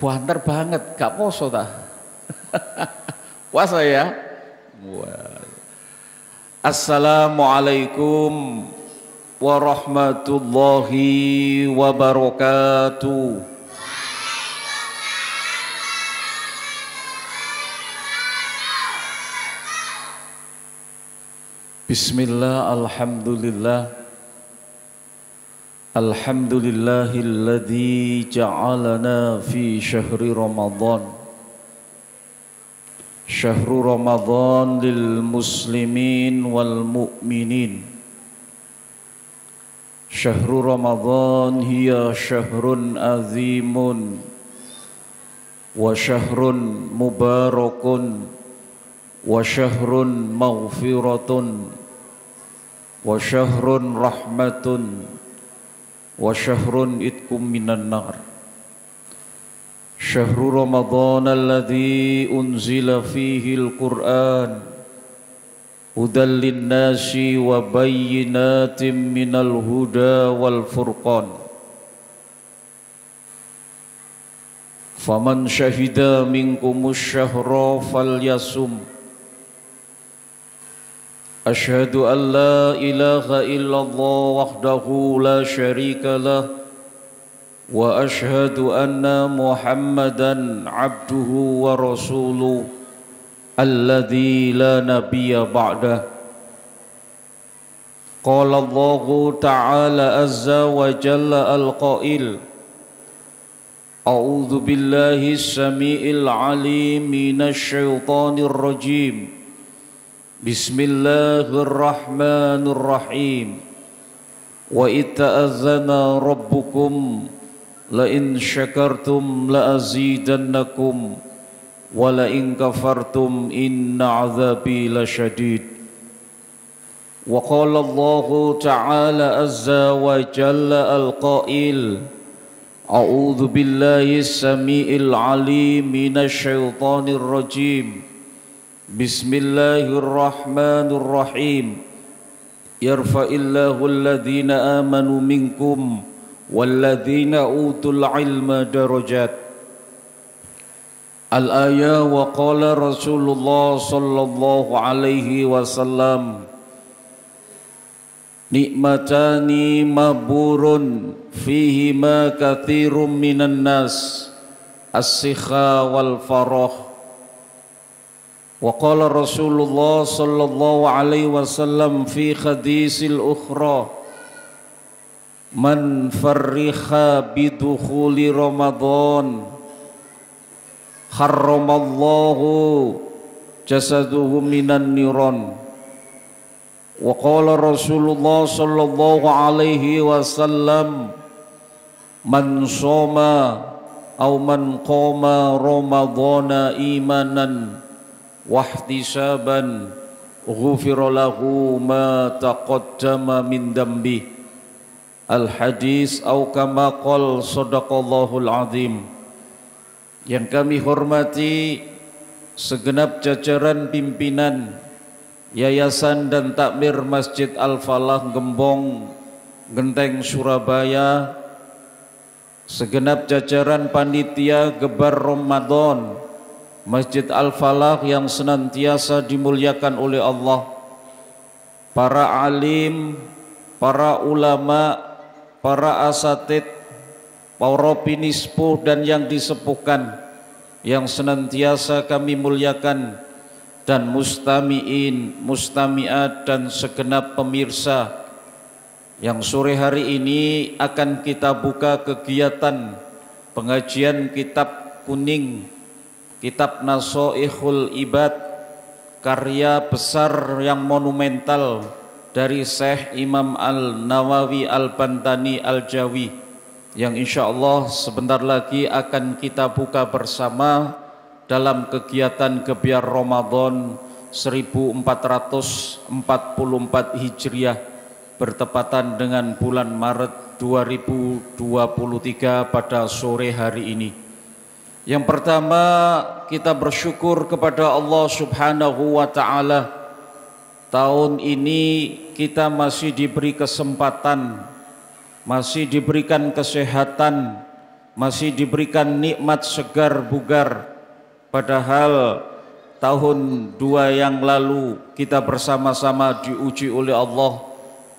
Banter banget, gak poso ta? Puasa ya? Wah. Assalamualaikum warahmatullahi wabarakatuh. Bismillah, alhamdulillah. Alhamdulillahilladzi ja'alana fi syahri Ramadan. Syahru Ramadan lil muslimin wal mu'minin. Syahru Ramadan hiya syahrun azimun wa syahrun mubarakun wa syahrun maghfiratun wa syahrun rahmatun wa syahrun itkum minan nar. Syahrul Ramadan alladzi unzila fihi al-Qur'an hudan lin-nasi wa bayyinatin minal huda wal furqan. Faman syahida minkumus syahra falyasum. Asyhadu an la ilaha illallah wahdahu la syarika lah wa asyhadu anna Muhammadan abduhu wa rasuluh alladzi la nabiyya ba'dah. Qala Allahu ta'ala azza wa jalla al-qail a'udzu billahi as-sami'il 'alim minasy syaithanir rajim. Bismillahirrahmanirrahim. Wa ita'adzana rabbukum la in syakartum la azidannakum wa la in kafartum inna 'adzabi lasyadid. Wa qala Allahu ta'ala azza wa jalla al-qail a'udzu billahi as-sami'il 'alim minasy syaithanir rajim. Bismillahirrahmanirrahim. Yarfa'illahu alladhina amanu minkum walladhina utul ilma darajat. Al-ayah wa qala Rasulullah sallallahu alaihi wasallam nikmatani maburun fihima katsirum minan nas as-sikha wal farah. Wa qala Rasulullah sallallahu alaihi wasallam fi hadisil ukhra man farriha bidukhuli Ramadan harramallahu jasaduhu minan niran. Wa qala Rasulullah sallallahu alaihi wasallam man shoma aw man qama Ramadana imanan wahtisaban ghufira lahu ma taqaddama min dambi. Al-hadis au kama qala sadaqallahul azim. Yang kami hormati segenap jajaran pimpinan Yayasan dan Takmir Masjid Al-Falah Gembong Genteng Surabaya, segenap jajaran panitia Gebar Ramadan Masjid Al-Falah yang senantiasa dimuliakan oleh Allah, para alim, para ulama, para asatid, para pinispuh dan yang disepuhkan yang senantiasa kami muliakan, dan mustami'in, mustami'at dan segenap pemirsa yang sore hari ini akan kita buka kegiatan pengajian kitab kuning, kitab Nasoihul Ibad, karya besar yang monumental dari Syekh Imam Al-Nawawi Al-Bantani Al-Jawi, yang insya Allah sebentar lagi akan kita buka bersama dalam kegiatan Gebyar Ramadan 1444 Hijriah bertepatan dengan bulan Maret 2023 pada sore hari ini. Yang pertama, kita bersyukur kepada Allah Subhanahu wa Ta'ala. Tahun ini kita masih diberi kesempatan, masih diberikan kesehatan, masih diberikan nikmat segar bugar, padahal tahun 2 yang lalu kita bersama-sama diuji oleh Allah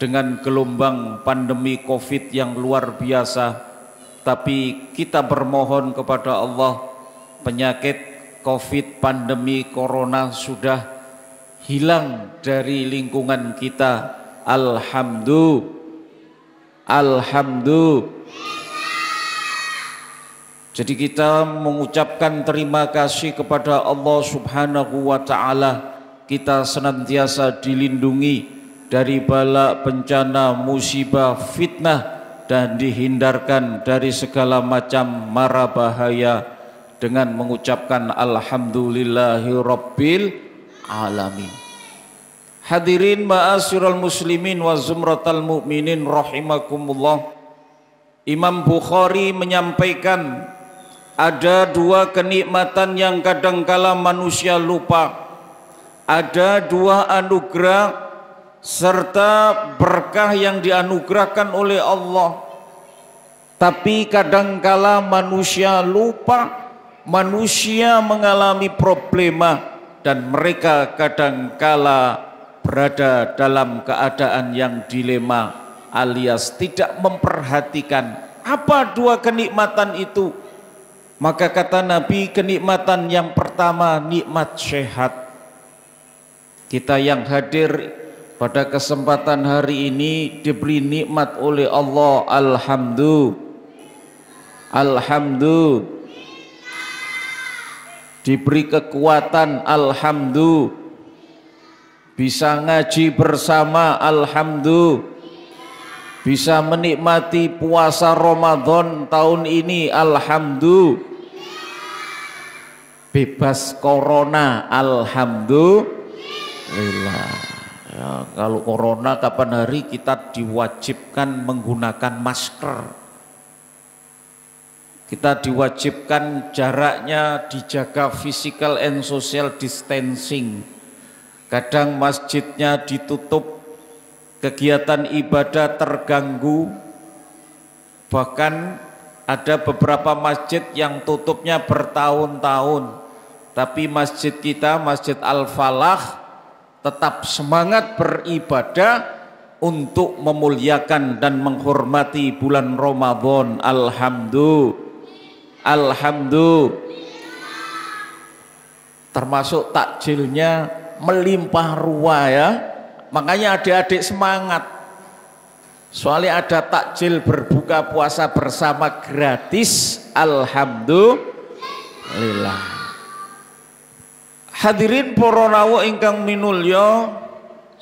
dengan gelombang pandemi Covid yang luar biasa. Tapi kita bermohon kepada Allah, penyakit Covid, pandemi Corona sudah hilang dari lingkungan kita. Alhamdulillah. Jadi kita mengucapkan terima kasih kepada Allah Subhanahu wa Ta'ala. Kita senantiasa dilindungi dari bala, bencana, musibah, fitnah, dan dihindarkan dari segala macam mara bahaya dengan mengucapkan alhamdulillahirabbil alamin. Hadirin ma'asyiral muslimin wa zumratal mu'minin rahimakumullah. Imam Bukhari menyampaikan ada 2 kenikmatan yang kadangkala manusia lupa. Ada 2 anugerah serta berkah yang dianugerahkan oleh Allah, tapi kadangkala manusia lupa, manusia mengalami problema, dan mereka kadangkala berada dalam keadaan yang dilema alias tidak memperhatikan apa 2 kenikmatan itu. Maka kata Nabi, kenikmatan yang pertama nikmat sehat. Kita yang hadir pada kesempatan hari ini diberi nikmat oleh Allah, alhamdulillah. Diberi kekuatan, alhamdulillah. Bisa ngaji bersama, alhamdulillah. Bisa menikmati puasa Ramadan tahun ini, alhamdulillah. Bebas corona, alhamdulillah. Ya, kalau corona kapan hari kita diwajibkan menggunakan masker, kita diwajibkan jaraknya dijaga, physical and social distancing. Kadang masjidnya ditutup, kegiatan ibadah terganggu, bahkan ada beberapa masjid yang tutupnya bertahun-tahun. Tapi masjid kita, Masjid Al-Falah, tetap semangat beribadah untuk memuliakan dan menghormati bulan Ramadan. Alhamdulillah. Termasuk takjilnya melimpah ruah ya. Makanya adik-adik semangat. Soalnya ada takjil berbuka puasa bersama gratis. Alhamdulillah. Hadirin para rawuh ingkang minulya,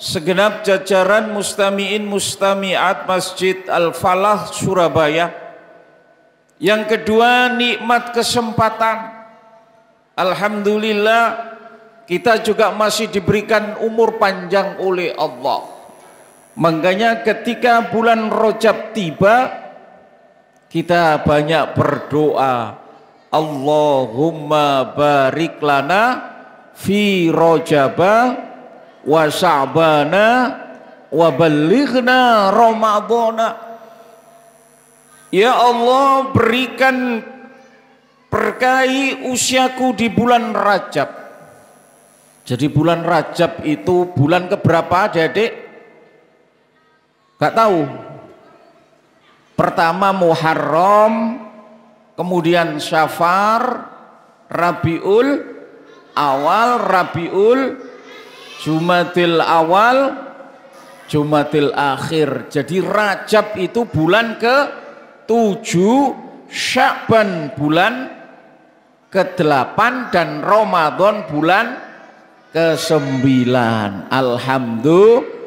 segenap jajaran mustamiin mustamiat Masjid Al-Falah Surabaya. Yang kedua, nikmat kesempatan. Alhamdulillah, kita juga masih diberikan umur panjang oleh Allah. Makanya ketika bulan Rajab tiba, kita banyak berdoa, Allahumma barik lana fi Rajaba wa Sya'bana wa ballighna Ramadhana. Ya Allah, berikan berkahi usiaku di bulan Rajab. Jadi bulan Rajab itu bulan keberapa adik-adik? Gak tahu. Pertama Muharram, kemudian Syafar, Rabiul Awal, Rabiul, Jumadil Awal, Jumadil Akhir. Jadi Rajab itu bulan ke-7, Sya'ban bulan ke-8, dan Ramadan bulan ke-9. Alhamdulillah.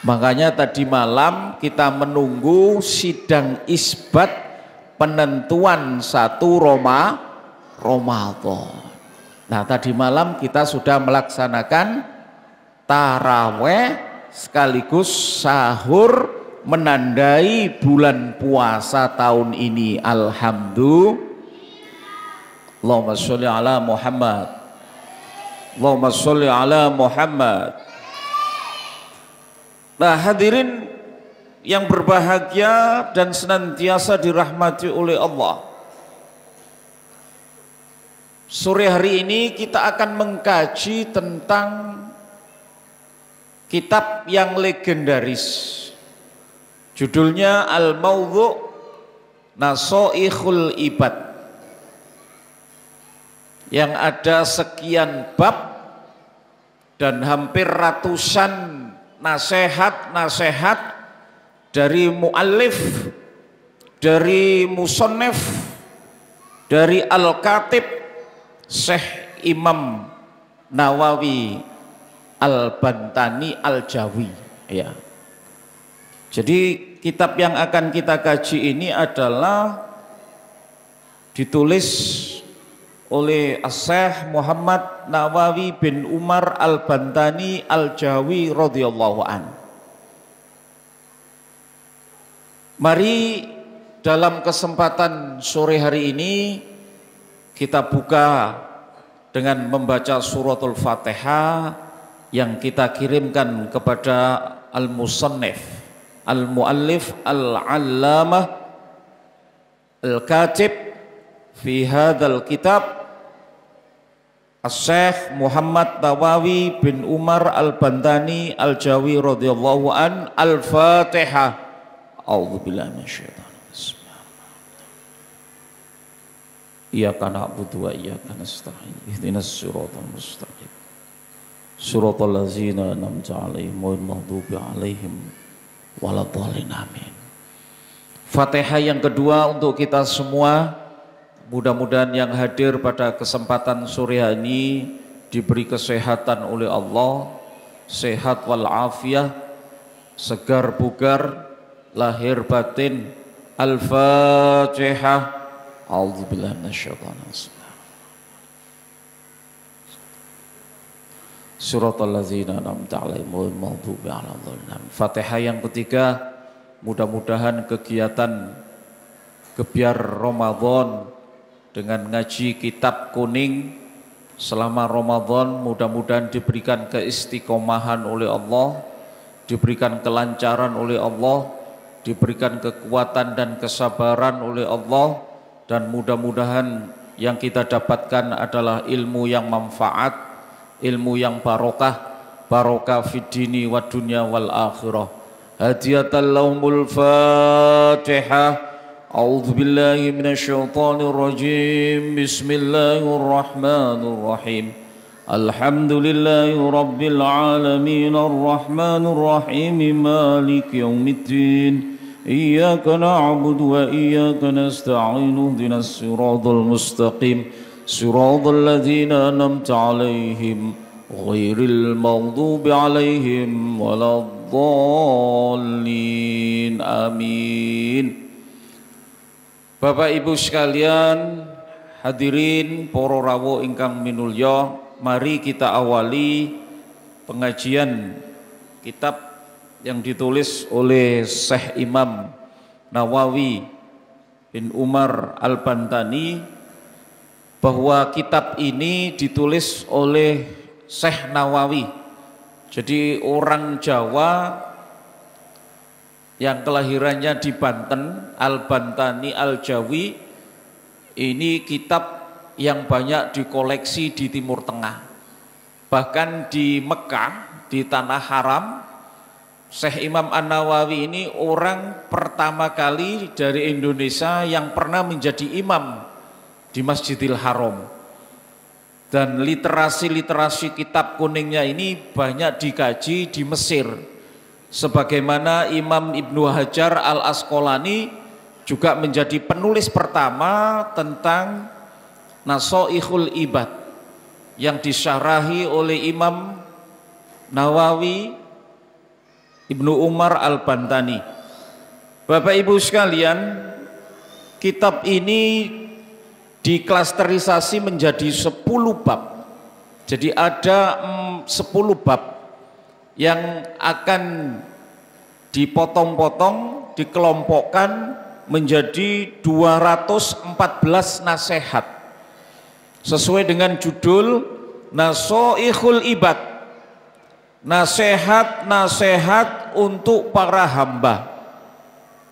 Makanya tadi malam kita menunggu sidang isbat penentuan 1 Ramadan. Nah, tadi malam kita sudah melaksanakan taraweh sekaligus sahur menandai bulan puasa tahun ini. Alhamdulillah. Allahumma sholli ala Muhammad. Allahumma sholli ala Muhammad. Nah, hadirin yang berbahagia dan senantiasa dirahmati oleh Allah. Sore hari ini kita akan mengkaji tentang kitab yang legendaris. Judulnya Al-Mawdhu' Nasaikhul Ibad, yang ada sekian bab dan hampir ratusan nasihat-nasihat dari muallif, dari musannif, dari al-katib Syekh Imam Nawawi Al-Bantani Al-Jawi, ya. Jadi kitab yang akan kita kaji ini adalah ditulis oleh Syekh Muhammad Nawawi bin Umar Al-Bantani Al-Jawi radhiyallahu an. Mari dalam kesempatan sore hari ini kita buka dengan membaca suratul Fatihah yang kita kirimkan kepada al-musannif, al-muallif, al-allamah, al-katib fi hadzal kitab Syekh Muhammad Nawawi bin Umar Al-Bantani Al-Jawi radhiyallahu an. Al-Fatihah. A'udzubillahi minasyaitonir rajim. Iyyaka na'budu wa iyyaka nasta'in. Ihdinas siratal mustaqim. Siratal ladzina an'amta 'alaihim ghairil maghdubi 'alaihim waladhdallin. Amin. Fatihah yang kedua untuk kita semua. Mudah-mudahan yang hadir pada kesempatan sore ini diberi kesehatan oleh Allah, sehat walafiat, segar bugar, lahir batin. Al-Fatihah. A'udzubillahi minasyaitonir rajim. Suratal ladzina an'amta 'alaihim ghairil maghdubi 'alaihim. Fatihah yang ketiga, mudah-mudahan kegiatan Gebyar Ramadan dengan ngaji kitab kuning selama Ramadan mudah-mudahan diberikan keistiqomahan oleh Allah, diberikan kelancaran oleh Allah, diberikan kekuatan dan kesabaran oleh Allah, dan mudah-mudahan yang kita dapatkan adalah ilmu yang manfaat, ilmu yang barokah, barokah fid dini wa dunya wal akhirah. Hadiyatan lahumul Fatihah. A'udzu billahi minasyaitonir rajim. Bismillahir rahmanir rahim. Alhamdulillahi rabbil alamin arrahmanir rahim maliki yaumiddin. Iyyaka na'budu wa iyyaka nasta'in. Ihdinas siratal mustaqim. Siratal ladzina an'amta 'alaihim ghairil maghdubi 'alaihim waladdallin. Amin. Bapak Ibu sekalian, hadirin para rawuh ingkang minulya, mari kita awali pengajian kitab yang ditulis oleh Syekh Imam Nawawi bin Umar Al-Bantani, bahwa kitab ini ditulis oleh Syekh Nawawi. Jadi orang Jawa yang kelahirannya di Banten, Al-Bantani Al-Jawi, ini kitab yang banyak dikoleksi di Timur Tengah. Bahkan di Mekah, di Tanah Haram, Syekh Imam An-Nawawi ini orang pertama kali dari Indonesia yang pernah menjadi imam di Masjidil Haram. Dan literasi-literasi kitab kuningnya ini banyak dikaji di Mesir. Sebagaimana Imam Ibnu Hajar Al-Asqalani juga menjadi penulis pertama tentang Nasaikhul Ibad yang disyarahi oleh Imam Nawawi Ibnu Umar Al-Bantani. Bapak Ibu sekalian, kitab ini diklasterisasi menjadi 10 bab. Jadi ada 10 bab yang akan dipotong-potong, dikelompokkan menjadi 214 nasihat sesuai dengan judul Nasaikhul Ibad, nasihat-nasihat untuk para hamba.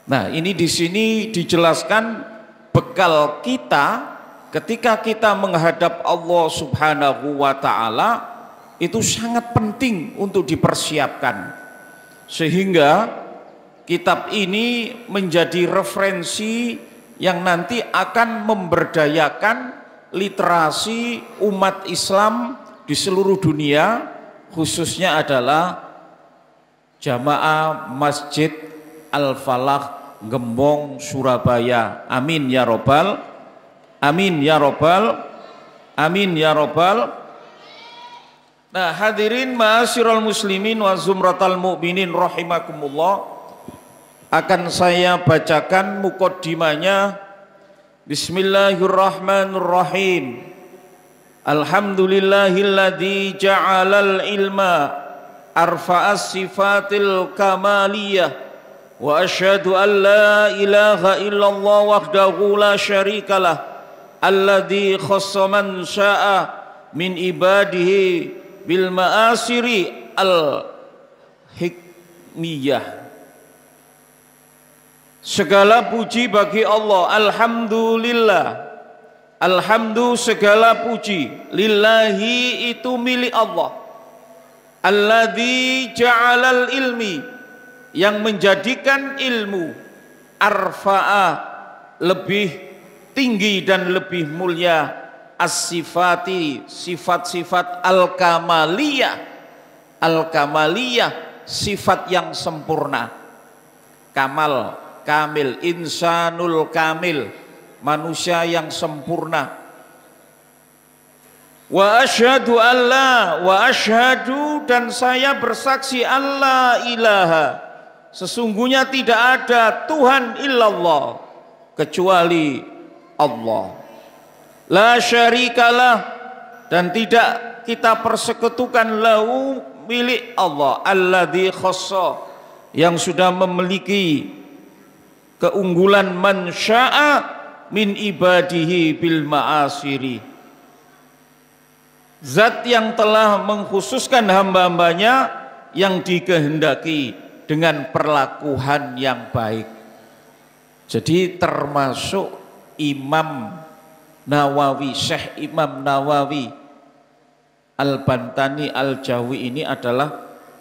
Nah, ini di sini dijelaskan bekal kita ketika kita menghadap Allah Subhanahu wa taala itu sangat penting untuk dipersiapkan. Sehingga kitab ini menjadi referensi yang nanti akan memberdayakan literasi umat Islam di seluruh dunia, khususnya adalah jamaah Masjid Al-Falah Gembong Surabaya. Amin ya robbal, amin ya robbal, amin ya robbal. Nah, hadirin ma'asyiral muslimin wa zumratal mu'minin rahimakumullah, akan saya bacakan muqaddimanya. Bismillahirrahmanirrahim. Alhamdulillahilladzi ja'alal ilma arfa'as sifatil kamaliyah wa asyhadu an la ilaha illallah wahdahu la syarikalah alladzi khassa man syaa min ibadihi bil ma'asiri al hikmiyah. Segala puji bagi Allah. Alhamdulillah. Alhamdulillah, segala puji. Lillahi, itu milik Allah. Alladzi ja'alal ilmi, yang menjadikan ilmu arfa'a, lebih tinggi dan lebih mulia, as-sifati, sifat-sifat al-kamaliyah. Al-kamaliyah, sifat yang sempurna. Kamal, kamil, insanul kamil, manusia yang sempurna. Wa asyhadu alla, wa asyhadu, dan saya bersaksi alla ilaha, sesungguhnya tidak ada Tuhan illallah kecuali Allah. La syarikalah, dan tidak kita persekutukan lahu, milik Allah, alladzi khassa, yang sudah memiliki keunggulan, man syaa min ibadihi bil ma'asiri, zat yang telah mengkhususkan hamba-hambanya yang dikehendaki dengan perlakuan yang baik. Jadi termasuk Imam Nawawi, Syekh Imam Nawawi Al-Bantani Al-Jawi ini adalah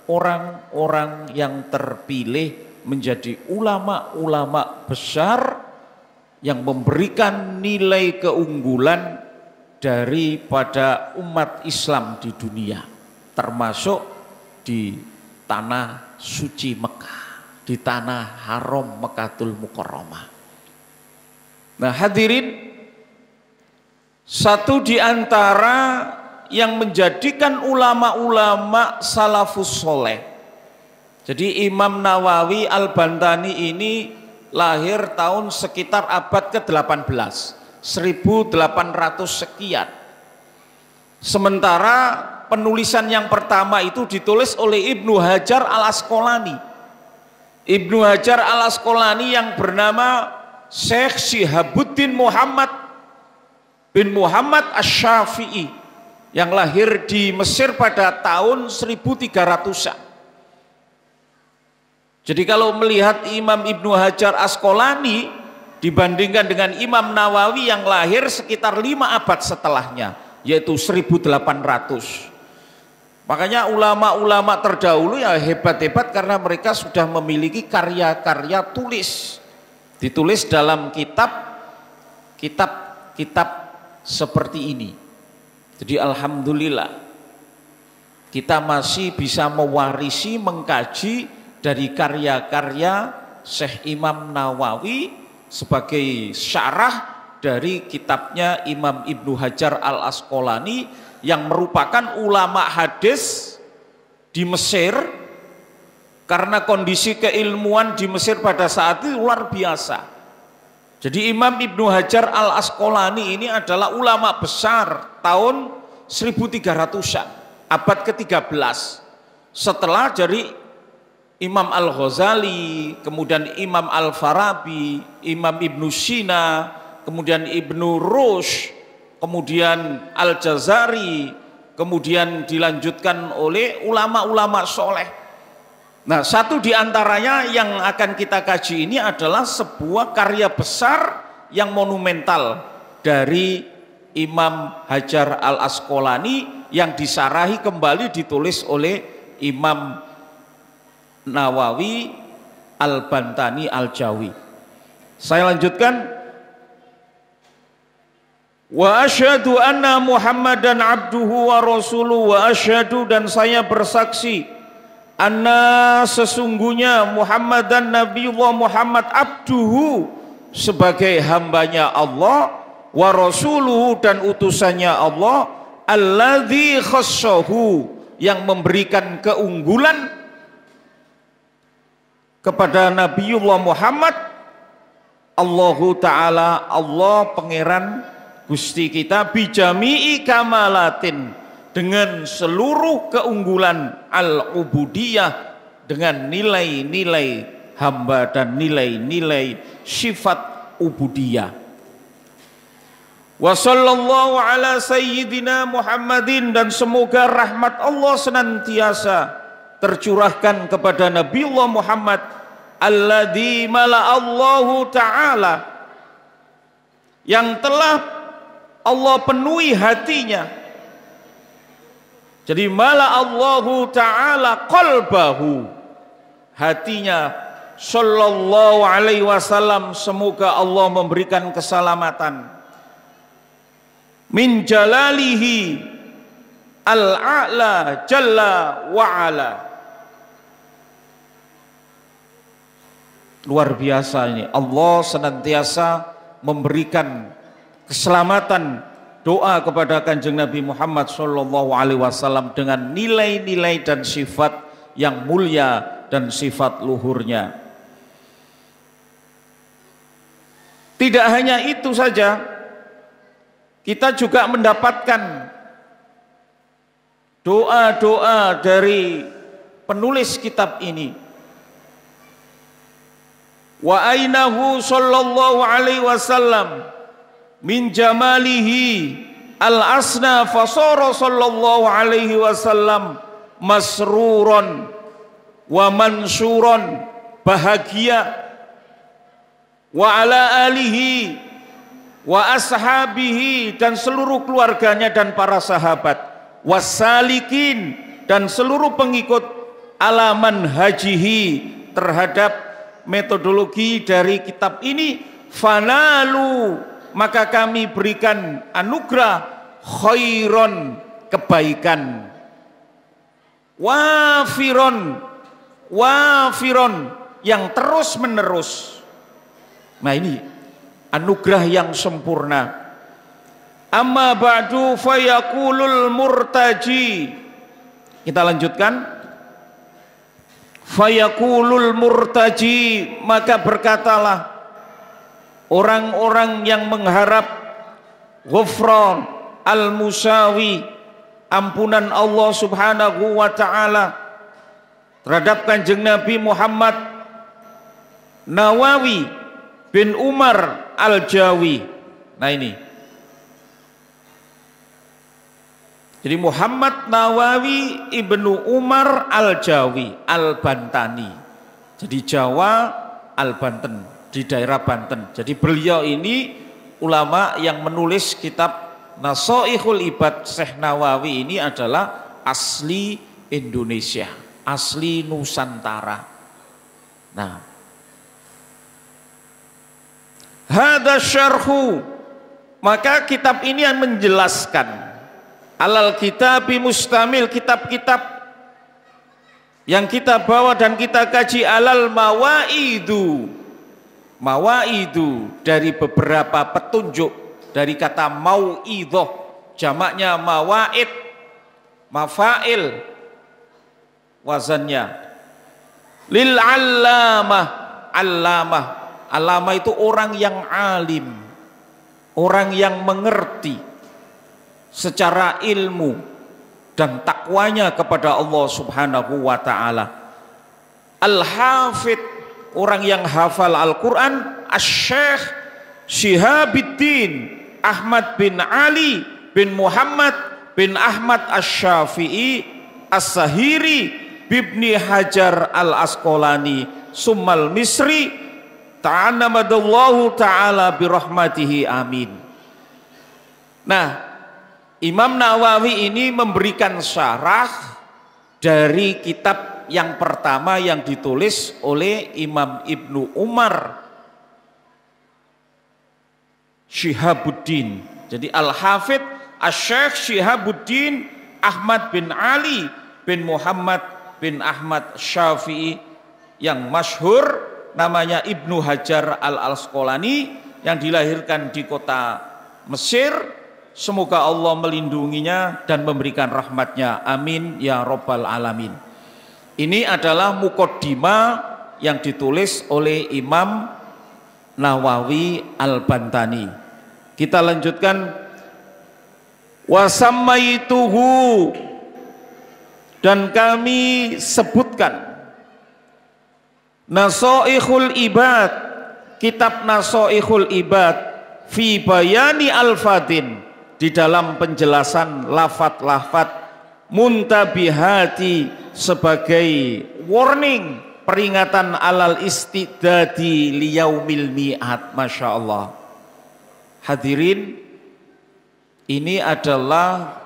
orang-orang yang terpilih menjadi ulama-ulama besar yang memberikan nilai keunggulan daripada umat Islam di dunia, termasuk di tanah suci Mekah, di tanah haram Mekahul Mukarramah. Nah, hadirin, satu di antara yang menjadikan ulama-ulama salafus soleh, jadi Imam Nawawi Al-Bantani ini lahir tahun sekitar abad ke-18, 1800 sekian. Sementara penulisan yang pertama itu ditulis oleh Ibnu Hajar Al-Asqalani. Ibnu Hajar Al-Asqalani yang bernama Syekh Shihabuddin Muhammad bin Muhammad Asy-Syafi'i, yang lahir di Mesir pada tahun 1300-an. Jadi kalau melihat Imam Ibnu Hajar Asqalani dibandingkan dengan Imam Nawawi yang lahir sekitar 5 abad setelahnya, yaitu 1800. Makanya ulama-ulama terdahulu ya hebat-hebat karena mereka sudah memiliki karya-karya tulis. Ditulis dalam kitab seperti ini. Jadi alhamdulillah kita masih bisa mewarisi, mengkaji dari karya-karya Syekh Imam Nawawi sebagai syarah dari kitabnya Imam Ibnu Hajar Al-Asqalani yang merupakan ulama hadis di Mesir, karena kondisi keilmuan di Mesir pada saat itu luar biasa. Jadi Imam Ibnu Hajar Al-Asqalani ini adalah ulama besar tahun 1300-an, abad ke-13, setelah dari Imam Al-Ghazali, kemudian Imam Al-Farabi, Imam Ibnu Sina, kemudian Ibnu Rushd, kemudian Al-Jazari, kemudian dilanjutkan oleh ulama-ulama soleh. Nah, satu di antaranya yang akan kita kaji ini adalah sebuah karya besar yang monumental dari Imam Hajar Al-Asqalani yang disarahi kembali ditulis oleh Imam Nawawi Al-Bantani Al-Jawi. Saya lanjutkan. Wa asyhadu anna Muhammadan abduhu wa rasuluhu wa asyhadu, dan saya bersaksi anna sesungguhnya Muhammad dan Nabiullah Muhammad abduhu sebagai hambanya Allah, wa rasuluhu dan utusannya Allah, alladzi khassahu yang memberikan keunggulan kepada Nabiullah Muhammad, Allahu Ta'ala, Allah Pangeran Gusti kita, bijami'i kamalatin, dengan seluruh keunggulan, al-ubudiyah, dengan nilai-nilai hamba dan nilai-nilai sifat ubudiyah. Wa sallallahu ala sayyidina Muhammadin, dan semoga rahmat Allah senantiasa tercurahkan kepada Nabiullah Muhammad, alladzi mala'allahu ta'ala, yang telah Allah penuhi hatinya. Jadi mala'allahu ta'ala qalbahu, hatinya sallallahu alaihi wasallam, semoga Allah memberikan keselamatan, min jalalihi al-a'la jalla wa'ala. Luar biasa ini, Allah senantiasa memberikan keselamatan, doa kepada Kanjeng Nabi Muhammad sallallahu alaihi wasallam dengan nilai-nilai dan sifat yang mulia dan sifat luhurnya. Tidak hanya itu saja, kita juga mendapatkan doa-doa dari penulis kitab ini. Wa ainahu sallallahu alaihi wasallam min jamalihi al-asna fasara sallallahu alaihi wasallam masruron wa mansuron, bahagia, wa ala alihi wa ashabihi, dan seluruh keluarganya dan para sahabat, wasalikin, dan seluruh pengikut alaman hajihi, terhadap metodologi dari kitab ini, fanalu, maka kami berikan anugerah khairon, kebaikan, wafiron, wafiron, yang terus menerus. Nah, ini anugerah yang sempurna. Amma ba'du fayaqulul murtaji, kita lanjutkan. Fayaqulul murtaji, maka berkatalah orang-orang yang mengharap ghufran al-musawi, ampunan Allah subhanahu wa ta'ala terhadap Kanjeng Nabi Muhammad Nawawi bin Umar Al-Jawi. Nah, ini jadi Muhammad Nawawi ibnu Umar Al-Jawi Al-Bantani, jadi Jawa Al-Banten, di daerah Banten. Jadi beliau ini ulama yang menulis kitab Nasaihul Ibad. Syekh Nawawi ini adalah asli Indonesia, asli Nusantara. Nah, hadza syarhu, maka kitab ini yang menjelaskan alal kitabi mustamil, kitab-kitab yang kita bawa dan kita kaji, alal mawaidu, mawaidu dari beberapa petunjuk, dari kata mauidhah, jamaknya mawaid, mafail wazannya, lil allamah, allamah, allamah itu orang yang alim, orang yang mengerti secara ilmu dan takwanya kepada Allah subhanahu wa ta'ala. Al-hafid, orang yang hafal Al-Quran. Asy-Syaikh Syihabuddin Ahmad bin Ali bin Muhammad bin Ahmad Asy-Syafi'i As-Sahiri bibni Hajar al-Asqalani summal Misri ta'anamadallahu ta'ala birahmatihi amin. Nah, Imam Nawawi ini memberikan syarah dari kitab yang pertama yang ditulis oleh Imam Ibnu Umar Syihabuddin. Jadi Al-Hafidh Asy-Syaikh Syihabuddin Ahmad bin Ali bin Muhammad bin Ahmad Syafi'i yang masyhur namanya Ibnu Hajar al-Asqalani yang dilahirkan di kota Mesir. Semoga Allah melindunginya dan memberikan rahmatnya. Amin ya Rabbal Alamin. Ini adalah muqaddimah yang ditulis oleh Imam Nawawi Al-Bantani. Kita lanjutkan. Wasammaituhu, dan kami sebutkan Nasaihul Ibad, kitab Nasaihul Ibad fi bayani al-fadin, di dalam penjelasan lafat-lafat muntabihati sebagai warning, peringatan alal istidadi liyaumil mi'ad. Masya Allah. Hadirin, ini adalah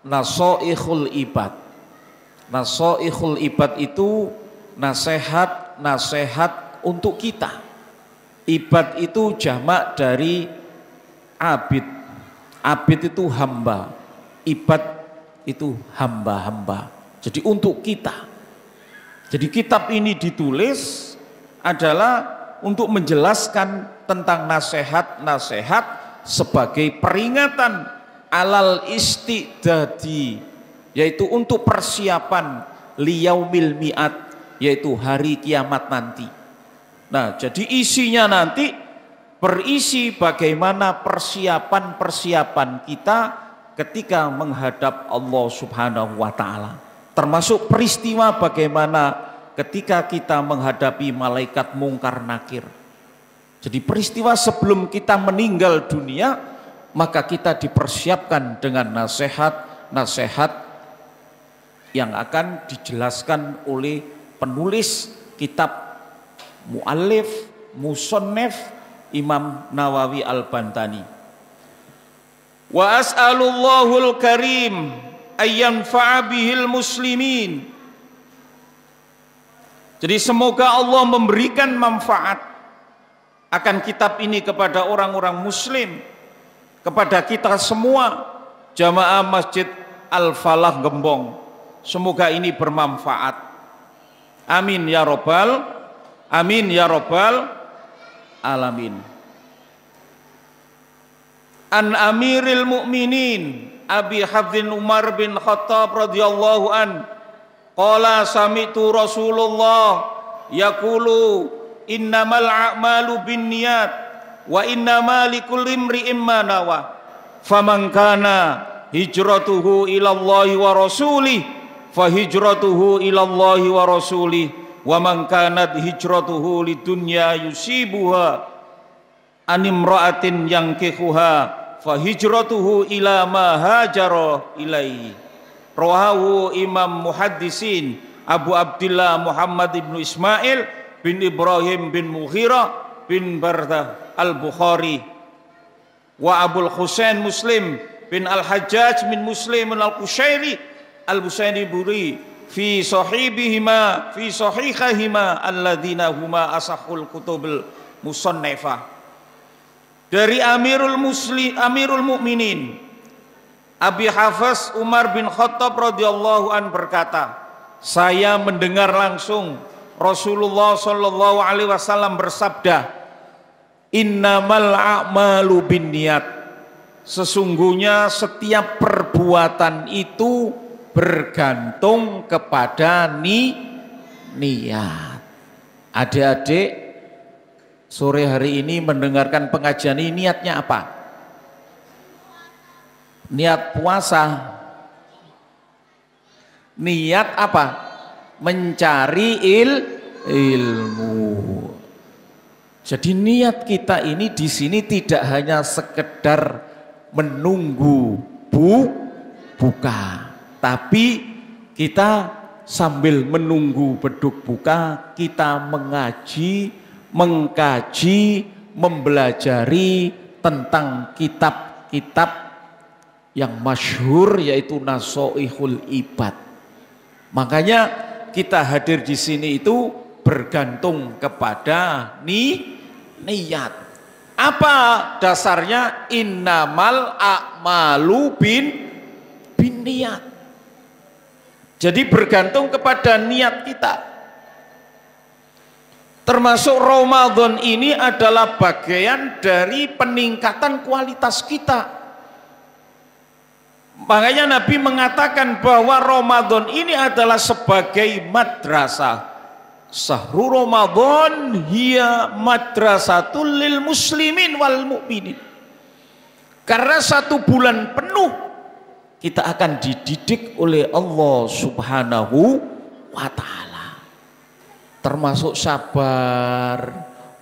Nasaihul Ibad. Nasaihul Ibad itu nasihat-nasihat untuk kita. Ibad itu jamak dari abid. Abid itu hamba. Ibad itu hamba-hamba. Jadi untuk kita. Jadi kitab ini ditulis adalah untuk menjelaskan tentang nasihat-nasihat sebagai peringatan alal istidadi, yaitu untuk persiapan liyaumil mi'ad, yaitu hari kiamat nanti. Nah, jadi isinya nanti berisi bagaimana persiapan-persiapan kita ketika menghadap Allah Subhanahu wa ta'ala, termasuk peristiwa bagaimana ketika kita menghadapi malaikat mungkar nakir. Jadi peristiwa sebelum kita meninggal dunia, maka kita dipersiapkan dengan nasihat-nasihat yang akan dijelaskan oleh penulis kitab muallif musannif Imam Nawawi Al-Bantani. Wa as'alullahul karim ayyanfa'a bihil muslimin. Jadi semoga Allah memberikan manfaat akan kitab ini kepada orang-orang muslim, kepada kita semua jamaah Masjid Al-Falah Gembong. Semoga ini bermanfaat. Amin ya Rabbal Alamin. An Amiril Mukminin Abi Hafdin Umar bin Khattab radhiyallahu an qala sami'tu Rasulullah yaqulu innamal a'malu binniyat wa innamal likulli imri'in ma nawa faman kana hijratuhu ila Allahi wa rasulih fa hijratuhu ila Allahi wa rasulih wa man kanat hijratuhu lidunya yusibuha an imra'atin yankihuha fa hijratuhu ila ma hajara ilaihi. Rawahu Imam Muhaddisin Abu Abdillah Muhammad ibn Ismail bin Ibrahim bin Mughirah bin Bardah al-Bukhari wa Abul Husain Muslim bin Al-Hajjaj bin Muslim al-Qushairi al-Busaini Buri fi sahihahima alladhina huma asahul kutubul musannifah. Dari Amirul Mukminin Abi Hafs Umar bin Khattab radhiyallahu an berkata, saya mendengar langsung Rasulullah sallallahu alaihi wasallam bersabda, innamal a'malu binniyat, sesungguhnya setiap perbuatan itu bergantung kepada niat. Adik-adik sore hari ini mendengarkan pengajian ini niatnya apa? Niat puasa. Niat apa? Mencari ilmu. Jadi niat kita ini di sini tidak hanya sekedar menunggu buka, tapi kita sambil menunggu beduk buka kita mengkaji, mempelajari tentang kitab-kitab yang masyhur yaitu Nasoihul Ibad. Makanya kita hadir di sini itu bergantung kepada niat. Apa dasarnya? Innamal a'malu bin niat. Jadi bergantung kepada niat kita. Termasuk Ramadan ini adalah bagian dari peningkatan kualitas kita. Makanya Nabi mengatakan bahwa Ramadan ini adalah sebagai madrasah. Sahru Ramadan hiya madrasatul lil muslimin wal mu'minin. Karena 1 bulan penuh kita akan dididik oleh Allah Subhanahu wa ta'ala. Termasuk sabar,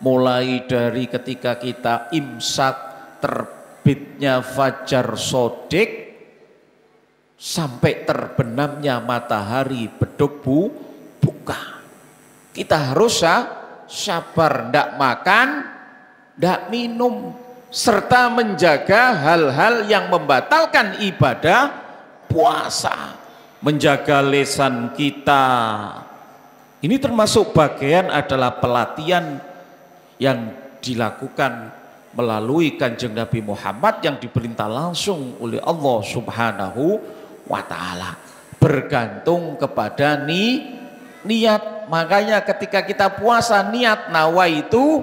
mulai dari ketika kita imsak, terbitnya fajar shodiq, sampai terbenamnya matahari beduk buka. Kita harus sabar, ndak makan, ndak minum, serta menjaga hal-hal yang membatalkan ibadah puasa, menjaga lisan kita. Ini termasuk bagian adalah pelatihan yang dilakukan melalui Kanjeng Nabi Muhammad yang diperintah langsung oleh Allah Subhanahu wa ta'ala. Bergantung kepada niat. Makanya ketika kita puasa niat nawaitu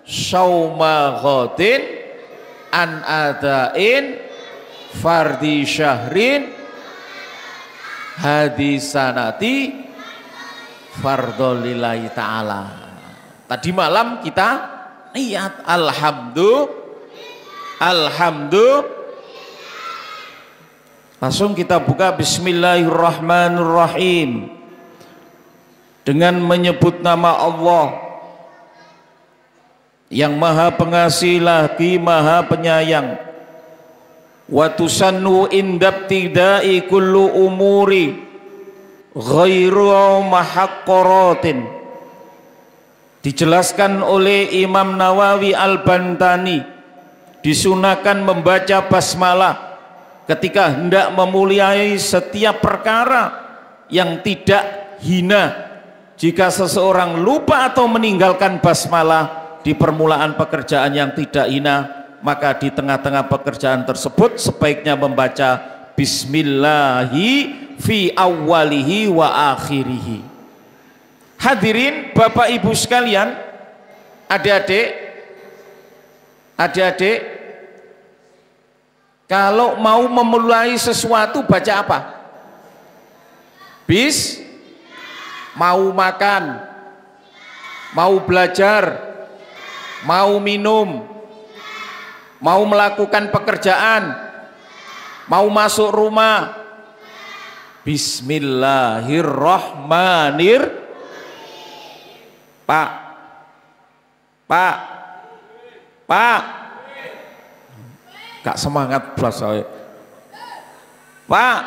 sauma ghadin an adain fardi syahrin hadisanati fardolillahi ta'ala. Tadi malam kita niat langsung kita buka bismillahirrahmanirrahim dengan menyebut nama Allah yang maha pengasih lagi maha penyayang. Wa tusannu indabtidai kullu umuri ghairu mahaqqaratin. Dijelaskan oleh Imam Nawawi Al-Bantani, disunahkan membaca basmalah ketika hendak memuliai setiap perkara yang tidak hina. Jika seseorang lupa atau meninggalkan basmalah di permulaan pekerjaan yang tidak hina, maka di tengah-tengah pekerjaan tersebut sebaiknya membaca bismillahi fi awwalihi wa akhirihi. Hadirin Bapak Ibu sekalian, adik-adik, kalau mau memulai sesuatu baca apa? Mau makan, mau belajar, mau minum, mau melakukan pekerjaan, mau masuk rumah, bismillahirrahmanirrahim. Pak, gak semangat bahasa. Pak,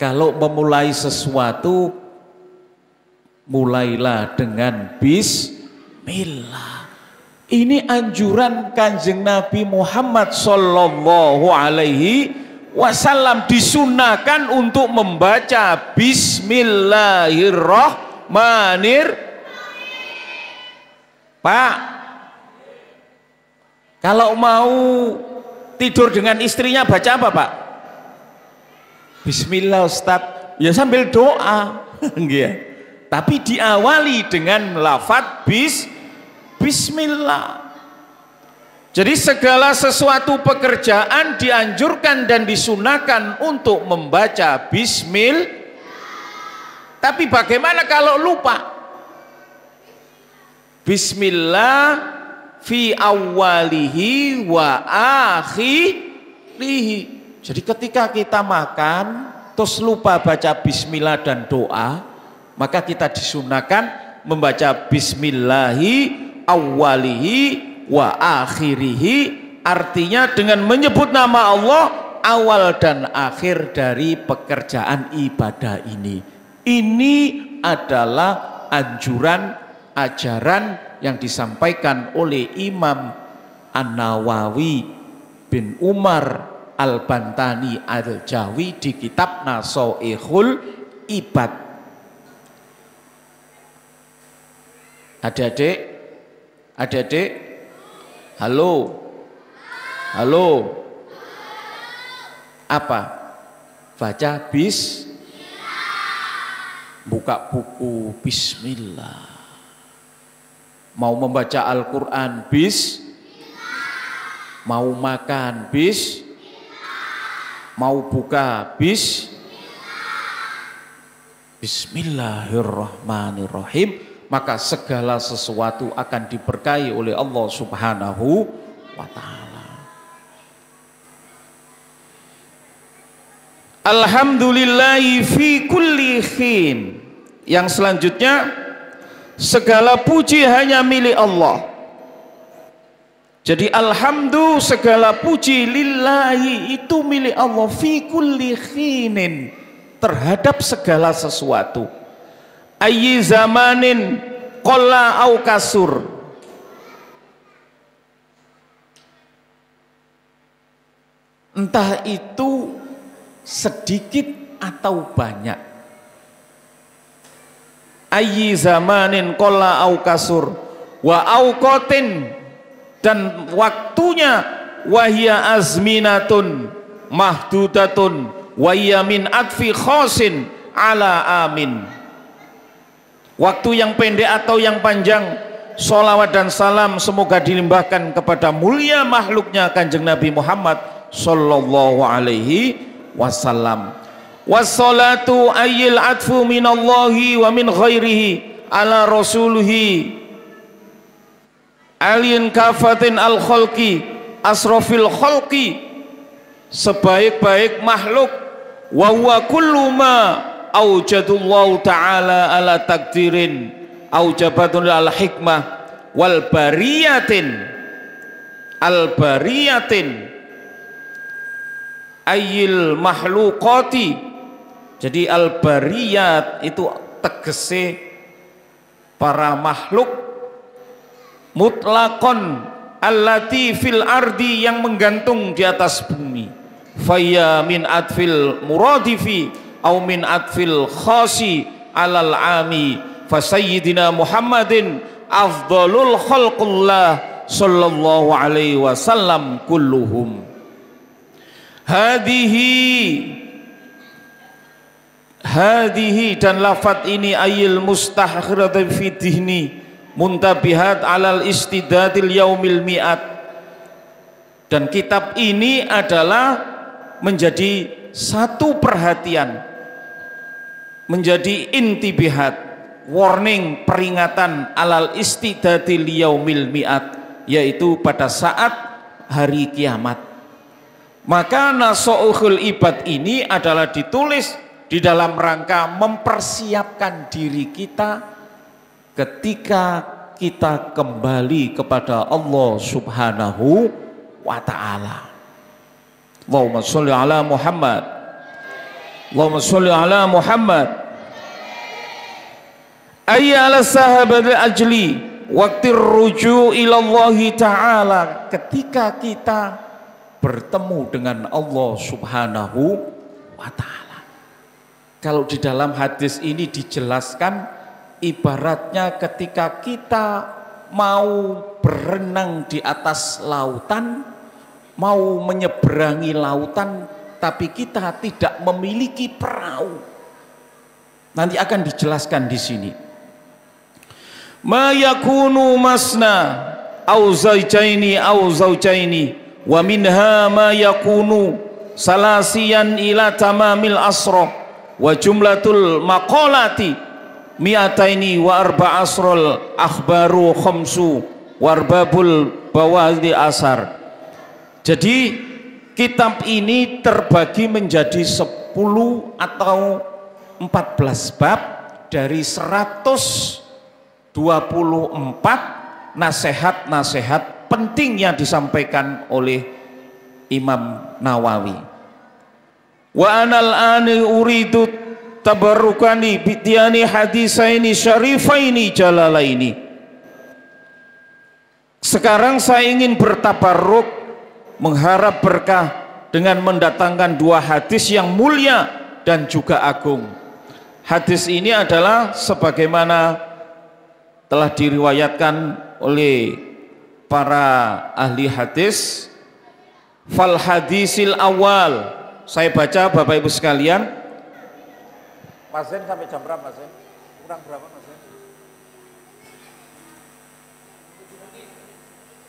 kalau memulai sesuatu mulailah dengan bismillah. Ini anjuran Kanjeng Nabi Muhammad sallallahu alaihi wasallam, disunahkan untuk membaca bismillahirrahmanirrahim. Pak, kalau mau tidur dengan istrinya baca apa, Pak? Bismillah, Ustaz. Ya sambil doa. Tapi diawali dengan lafaz bismillah. Jadi segala sesuatu pekerjaan dianjurkan dan disunahkan untuk membaca bismillah. Tapi bagaimana kalau lupa? Bismillah fi awwalihi wa akhirihi. Jadi ketika kita makan terus lupa baca bismillah dan doa, maka kita disunahkan membaca bismillahi awwalihi wa akhirihi. Artinya dengan menyebut nama Allah awal dan akhir dari pekerjaan ibadah ini. Ini adalah anjuran, ajaran yang disampaikan oleh Imam An-Nawawi bin Umar Al-Bantani Al-Jawi di kitab Nasoihul Ibad. Adik-adik, adik-adik, halo, halo, apa? Baca buka buku bismillah. Mau membaca Al-Quran mau makan mau buka bismillahirrahmanirrahim, maka segala sesuatu akan diberkahi oleh Allah Subhanahu wa ta'ala. Alhamdulillahi fi kulli khin. Yang selanjutnya, segala puji hanya milik Allah. Jadi alhamdulillah, segala puji lillahi itu milik Allah fi kulli khinin, terhadap segala sesuatu. Ayyi zamanin qalla au kasur. Entah itu sedikit atau banyak. Ayyi zamanin qalla au kasur wa auqatin, dan waktunya, wahya azminatun mahdudatun wa min atfi khosin ala amin. Waktu yang pendek atau yang panjang, sholawat dan salam semoga dilimpahkan kepada mulia makhluknya Kanjeng Nabi Muhammad sallallahu alaihi wasallam. Wassalatu ayyil atfu minallahi wa min ghairihi ala rasulihi alin kafatin al khalqi asrofil khalqi, sebaik-baik makhluk, wa huwa kullu ma aujadullahu ta'ala ala takdirin aujabatun al hikmah wal bariyatin ayyil mahlukati. Jadi al bariyat itu tegese para makhluk, mutlakon allati fil ardi, yang menggantung di atas bumi. Faya min atfil muradifi au min atfil khasi alal ami fa sayyidina Muhammadin afdalul khalqullah sallallahu alaihi wasallam kulluhum. Hadihi dan lafaz ini ayil mustahkhirat fi dihni muntabihat alal istidadil yaumil mi'at. Dan kitab ini adalah menjadi satu perhatian, menjadi intibihat, warning, peringatan alal istidadil yaumil mi'at, yaitu pada saat hari kiamat. Maka Nasoihul Ibad ini adalah ditulis di dalam rangka mempersiapkan diri kita ketika kita kembali kepada Allah Subhanahu wa ta'ala. Allahumma sholli ala Muhammad, Allahumma sholli ala Muhammad. Ayya ala sahabat ajli waqtir ruju' ilallahi ta'ala, ketika kita bertemu dengan Allah Subhanahu wa ta'ala. Kalau di dalam hadis ini dijelaskan, ibaratnya ketika kita mau berenang di atas lautan, mau menyeberangi lautan, tapi kita tidak memiliki perahu. Nanti akan dijelaskan di sini. Ma yakunu masna au zaujaini au zaujaini wa minha ma yakunu salasiyan ila tamamil asra wa jumlatul maqalati mi'ataini wa arba asrul akhbaru khamsu warbabul bawadi asar. Jadi kitab ini terbagi menjadi 10 atau 14 bab dari 124 nasihat-nasihat penting yang disampaikan oleh Imam Nawawi. Wa anal ani uridu tabarrukani bitiani hadisaini syarifaini jalalaini. Sekarang saya ingin bertabarruk, mengharap berkah dengan mendatangkan dua hadis yang mulia dan juga agung. Hadis ini adalah sebagaimana telah diriwayatkan oleh para ahli hadis. Fal hadisil awal, saya baca Bapak Ibu sekalian. Mas Zen sampai jam berapa Mas Zen? Kurang berapa Mas Zen?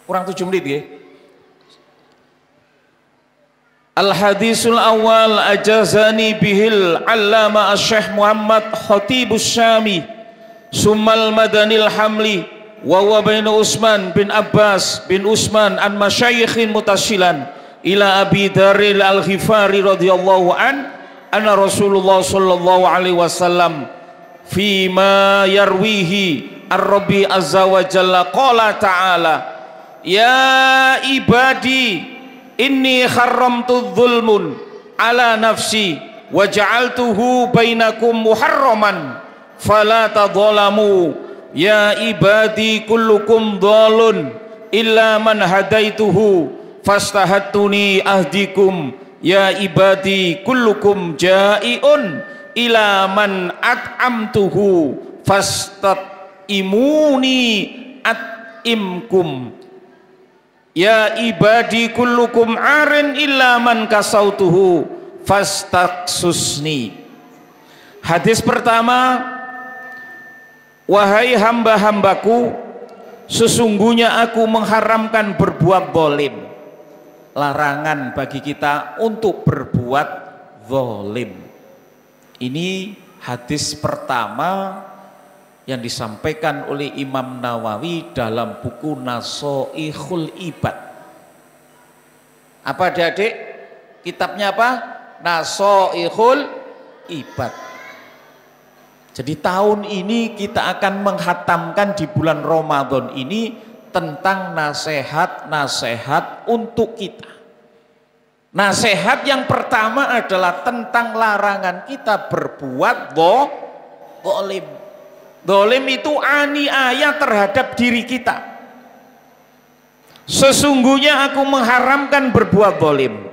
Kurang 7 menit ya. Al hadisul awal ajazani bihil allama asy-syekh Muhammad Khatibus Syami summal madanil hamli wa huwa baina Utsman bin Abbas bin Utsman an masyayikhin mutashilan ila Abi Daril al-Ghifari radhiyallahu anna Rasulullah sallallahu alaihi wasallam fi ma yarwihi ar-Rabbi azza wa jalla qala ta'ala ya ibadi inni kharramtu dzulmun ala nafsi wa ja'altuhu bainakum muharraman fala tadzalamu ya ibadi kullukum dhalun illa man hadaituhu fastahattuni ahdikum ya ibadi kullukum ja'iun ila man at'amtuhu fastatimuni at'imkum ya ibadi kullukum arin illa man kasautuhu fastaksusni. Hadis pertama, wahai hamba-hambaku, sesungguhnya aku mengharamkan berbuat zalim. Larangan bagi kita untuk berbuat zalim. Ini hadis pertama yang disampaikan oleh Imam Nawawi dalam buku Nasoihul Ibad. Apa adik-adik? Kitabnya apa? Nasoihul Ibad. Jadi tahun ini kita akan menghatamkan di bulan Ramadan ini tentang nasihat-nasihat untuk kita. Nasihat yang pertama adalah tentang larangan kita berbuat zalim. Zalim itu aniaya terhadap diri kita. Sesungguhnya aku mengharamkan berbuat zalim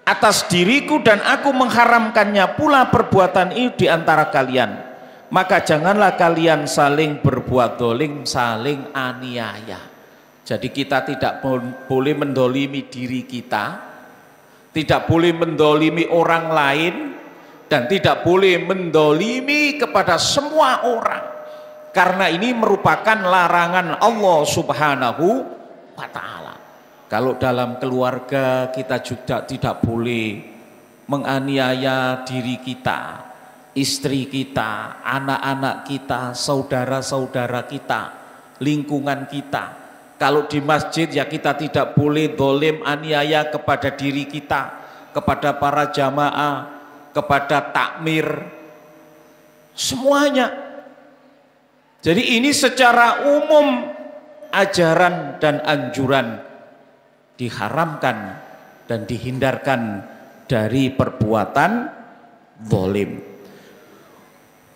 atas diriku dan aku mengharamkannya pula perbuatan ini di antara kalian. Maka janganlah kalian saling berbuat zalim, saling aniaya. Jadi kita tidak boleh mendolimi diri kita, tidak boleh mendolimi orang lain, dan tidak boleh mendolimi kepada semua orang, karena ini merupakan larangan Allah Subhanahu wa Ta'ala. Kalau dalam keluarga kita juga tidak boleh menganiaya diri kita, istri kita, anak-anak kita, saudara-saudara kita, lingkungan kita. Kalau di masjid ya kita tidak boleh zalim aniaya kepada diri kita, kepada para jamaah, kepada takmir, semuanya. Jadi ini secara umum ajaran dan anjuran diharamkan dan dihindarkan dari perbuatan zalim.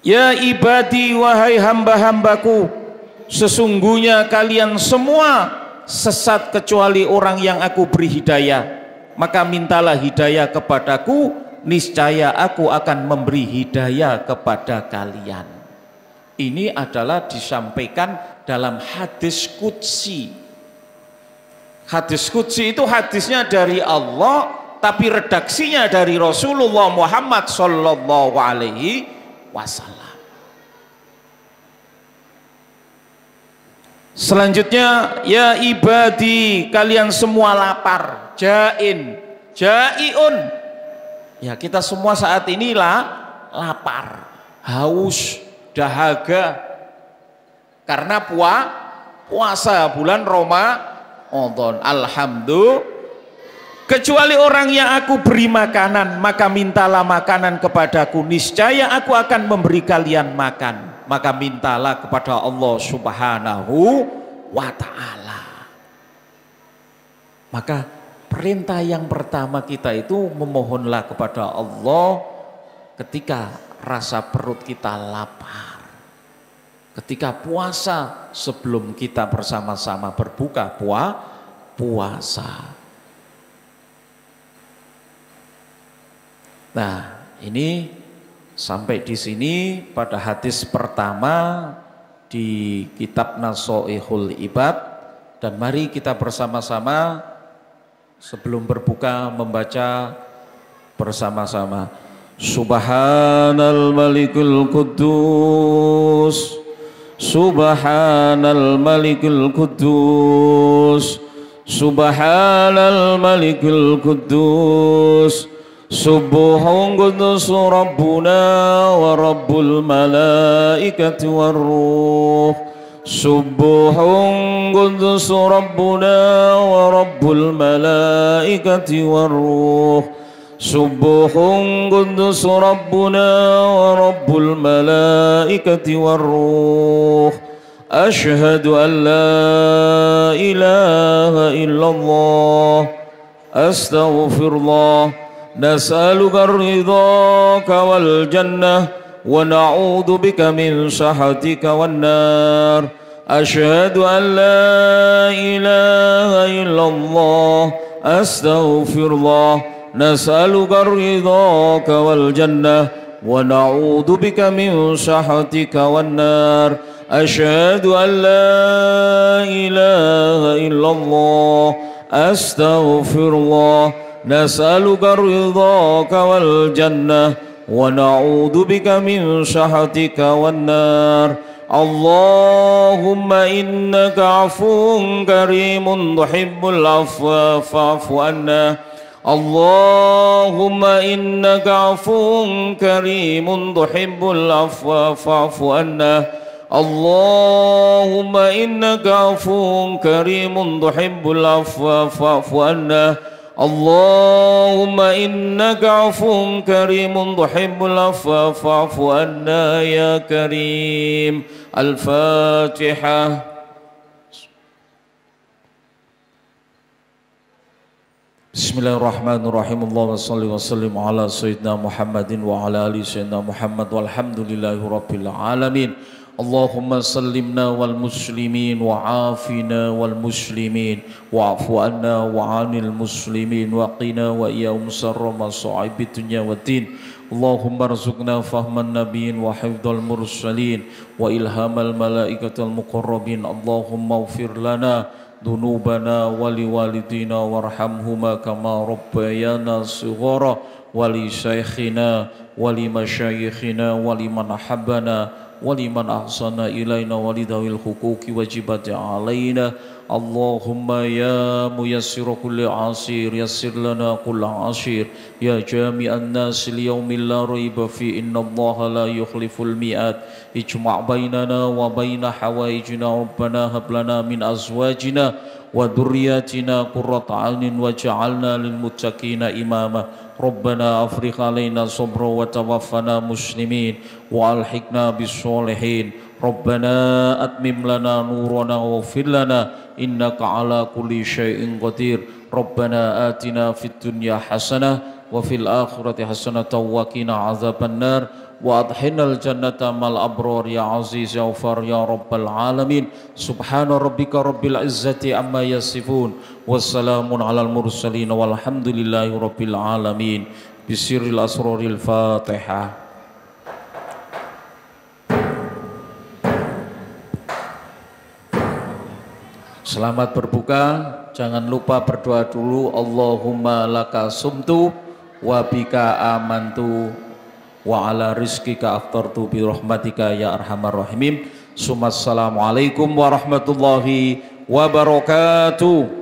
Ya ibadi, wahai hamba-hambaku, sesungguhnya kalian semua sesat kecuali orang yang aku beri hidayah, maka mintalah hidayah kepadaku, niscaya aku akan memberi hidayah kepada kalian. Ini adalah disampaikan dalam hadis qudsi. Hadis qudsi itu hadisnya dari Allah, tapi redaksinya dari Rasulullah Muhammad sallallahu alaihi wasallam. Selanjutnya, ya ibadi, kalian semua lapar, jaiun. Ya, kita semua saat inilah lapar, haus, dahaga karena puasa bulan Ramadan. Alhamdulillah. Kecuali orang yang aku beri makanan, maka mintalah makanan kepadaku, niscaya aku akan memberi kalian makan. Maka mintalah kepada Allah Subhanahu wa Ta'ala. Maka perintah yang pertama kita itu memohonlah kepada Allah ketika rasa perut kita lapar. Ketika puasa, sebelum kita bersama-sama berbuka puasa. Nah, ini sampai di sini pada hadis pertama di kitab Nasoihul Ibad, dan mari kita bersama-sama sebelum berbuka membaca bersama-sama Subhanal Malikul Quddus, Subhanal Malikul Quddus, Subhanal Malikul Quddus, Subuhun Quddus Rabbuna wa Rabbul Malaikati war Ruh, Subuhun Quddus Rabbuna wa Rabbul Malaikati war Ruh, Subuhun Quddus Rabbuna wa Rabbul Malaikati war Ruh. Ashhadu an la ilaha illallah, astaghfirullah, nas'aluka ridhaka wal jannah wa na'udzu bika min sakhatika wan nar. Ashhadu an la ilaha illallah, astaghfirullah, nas'aluka ridhaka wal jannah wa na'udzu bika min sakhatika wan nar. Asyhadu an la ilaha illallah, astaghfirullah, nas'aluka ridhaka wal jannah wa na'udzu bika min sakhatika wan nar. Allahumma innaka 'afuwun karimun tuhibbul 'afwa fa'fu anna. Allahumma innaka 'afuwun karimun tuhibbul 'afwa fa'fu anna. Allahumma innaka 'afuwun karimun tuhibbul 'afwa fa'fu anna. Allahumma innaka 'afuwun karimun tuhibbul 'afwa fa'fu anna ya karim. Al-Fatihah. Bismillahirrahmanirrahim. Allahumma salli wa sallim ala sayyidina Muhammadin wa ala ali sayyidina Muhammad walhamdulillahi rabbil alamin. Allahumma sallimna wal muslimin wa afina wal muslimin wa'fu anna wa 'anil muslimin wa qina wa iyahum sarra masa'ibid dunya waddin. Allahumma arzuqna fahman nabiyyin wa hifdzal mursalin wa ilhamal malaikatil muqarrabin. Allahumma ighfir lana dunubana wali walidina warhamhuma kama rabbayana shighara wali syaikhina wali masyayikhina wali man ahabbana wali man ahsana ilaina wali dawil huquqi wajibati alaina. Allahumma ya muyassira kulli asir yassir lana kulla asir, ya jami'an nas liyawmin la raiba fi inna allaha la yukhliful mi'ad. Ijma' bainana wa baina hawaijina rabbana hab lana min azwajina wa dhurriyyatina qurrata a'yunin waj'alna lil muttaqina imama. Rabbana afrigh alaina sabra wa tawaffana muslimin wa alhiqna bis sholihin. Rabbana atmim lana nurana waghfir lana innaka ala kulli syai'in qadir. Rabbana atina fid dunya hasanah wa fil akhirati hasanatan wa qina azabannar wa adkhinal jannata mal abrar ya aziz ya ghafar ya rabbal alamin. Subhana rabbika rabbil izzati amma yasifun wassalamun alal mursalin walhamdulillahi rabbil alamin. Bisirril asraril Fatihah. Selamat berbuka, jangan lupa berdoa dulu. Allahumma laka sumtu wa bika amantu wa ala rizkika aftartu bi rahmatika ya arhamar rahimin. Assalamualaikum warahmatullahi wabarakatuh.